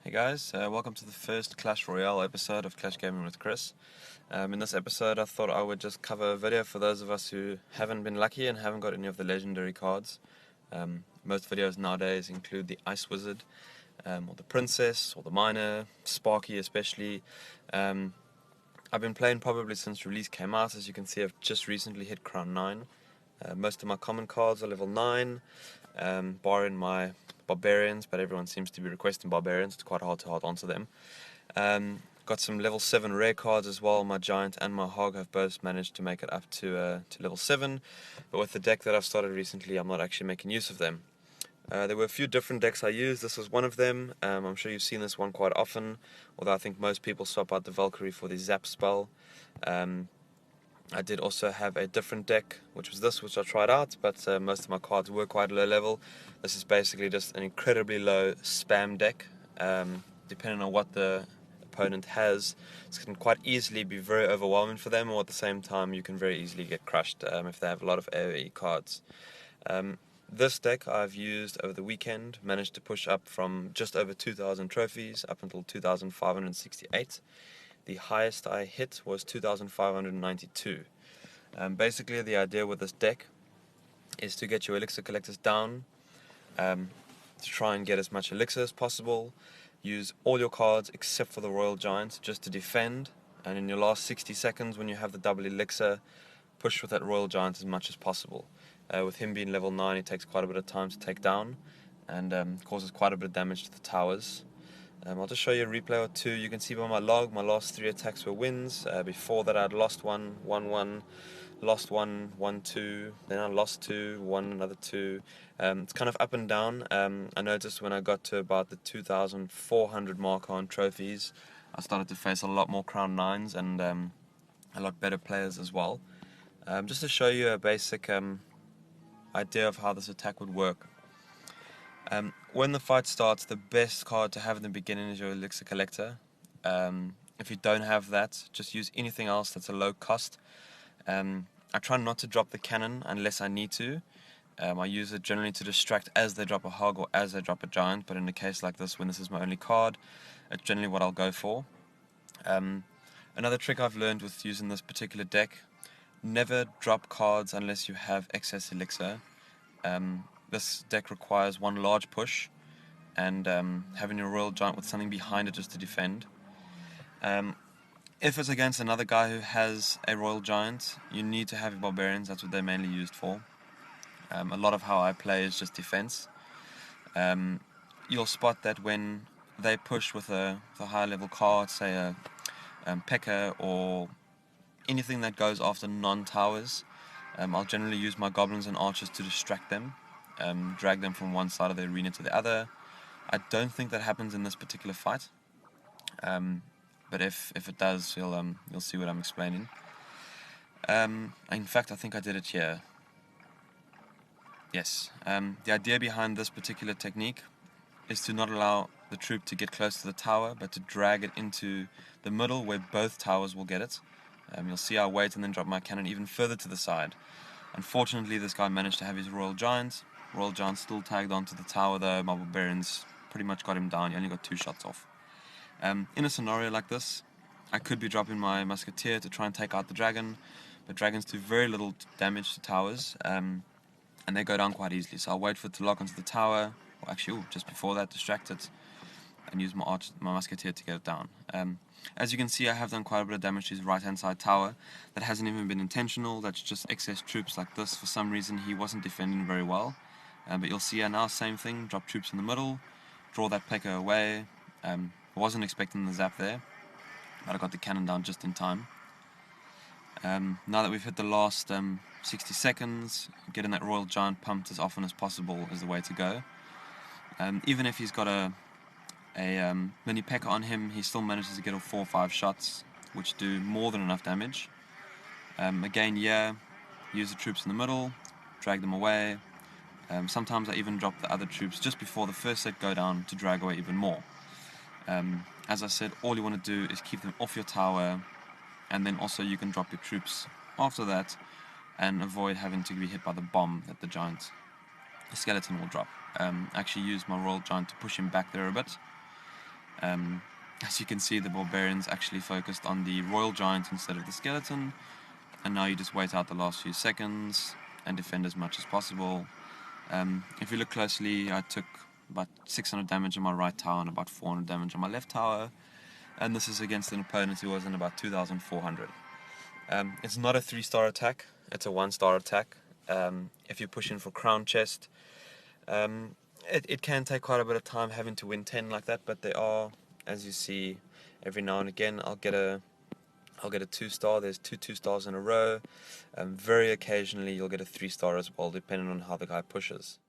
Hey guys, welcome to the first Clash Royale episode of Clash Gaming with Chris. In this episode I thought I would just cover a video for those of us who haven't been lucky and haven't got any of the legendary cards. Most videos nowadays include the Ice Wizard, or the Princess, or the Miner, Sparky especially. I've been playing probably since release came out. As you can see, I've just recently hit Crown 9. Most of my common cards are level 9, barring my Barbarians, but everyone seems to be requesting Barbarians. It's quite hard to hold onto them. Got some level 7 rare cards as well. My Giant and my Hog have both managed to make it up to level 7, but with the deck that I've started recently, I'm not actually making use of them. There were a few different decks I used. This was one of them. I'm sure you've seen this one quite often, although I think most people swap out the Valkyrie for the Zap spell. I did also have a different deck, which was this, which I tried out, but most of my cards were quite low level. This is basically just an incredibly low spam deck. Depending on what the opponent has, this can quite easily be very overwhelming for them, or at the same time you can very easily get crushed if they have a lot of AoE cards. This deck I've used over the weekend, managed to push up from just over 2,000 trophies up until 2,568. The highest I hit was 2,592. Basically the idea with this deck is to get your elixir collectors down, to try and get as much elixir as possible, use all your cards except for the Royal Giant just to defend, and in your last 60 seconds when you have the double elixir, push with that Royal Giant as much as possible. With him being level 9, it takes quite a bit of time to take down and causes quite a bit of damage to the towers. I'll just show you a replay or two. You can see by my log, my last 3 attacks were wins. Before that I'd lost 1, 1, lost 1, 1, 2, then I lost 2, 1, another 2. It's kind of up and down. I noticed when I got to about the 2,400 mark on trophies, I started to face a lot more Crown 9s and a lot better players as well. Just to show you a basic idea of how this attack would work. When the fight starts, the best card to have in the beginning is your elixir collector. If you don't have that, just use anything else that's a low cost. I try not to drop the cannon unless I need to. I use it generally to distract as they drop a Hog or as they drop a Giant, but in a case like this, when this is my only card, it's generally what I'll go for. Another trick I've learned with using this particular deck: never drop cards unless you have excess elixir. This deck requires one large push and having your Royal Giant with something behind it just to defend. If it's against another guy who has a Royal Giant, you need to have your Barbarians. That's what they're mainly used for. A lot of how I play is just defense. You'll spot that when they push with a higher level card, say a P.E.K.K.A. or anything that goes after non-towers, I'll generally use my Goblins and Archers to distract them, drag them from one side of the arena to the other. I don't think that happens in this particular fight, but if it does, you'll see what I'm explaining. In fact, I think I did it here. Yes. The idea behind this particular technique is to not allow the troop to get close to the tower, but to drag it into the middle where both towers will get it. You'll see I wait and then drop my cannon even further to the side. Unfortunately, this guy managed to have his Royal Giant. Royal Giant still tagged onto the tower though. My Barbarians pretty much got him down. He only got 2 shots off. In a scenario like this, I could be dropping my Musketeer to try and take out the dragon, but dragons do very little damage to towers, and they go down quite easily. So I'll wait for it to lock onto the tower, or actually just before that, distract it, and use my Musketeer to get it down. As you can see, I have done quite a bit of damage to his right hand side tower. That hasn't even been intentional, that's just excess troops like this. For some reason he wasn't defending very well, but you'll see now, same thing, drop troops in the middle, draw that P.E.K.K.A. away. I wasn't expecting the zap there, but I got the cannon down just in time. Now that we've hit the last 60 seconds, getting that Royal Giant pumped as often as possible is the way to go. Even if he's got a mini P.E.K.K.A. on him, he still manages to get off 4 or 5 shots, which do more than enough damage. Again, use the troops in the middle, drag them away. Sometimes I even drop the other troops just before the first set go down to drag away even more. As I said, all you want to do is keep them off your tower, and then also you can drop your troops after that and avoid having to be hit by the bomb that the skeleton will drop. Actually use my Royal Giant to push him back there a bit. As you can see, the barbarians actually focused on the royal giant instead of the skeleton, and now you just wait out the last few seconds and defend as much as possible. If you look closely, I took about 600 damage on my right tower and about 400 damage on my left tower, and this is against an opponent who was in about 2,400. It's not a 3-star attack, it's a 1-star attack. If you push in for crown chest, it can take quite a bit of time having to win 10 like that, but there are, as you see, every now and again I'll get a 2-star. There's 2 2-stars in a row. Very occasionally you'll get a 3-star as well, depending on how the guy pushes.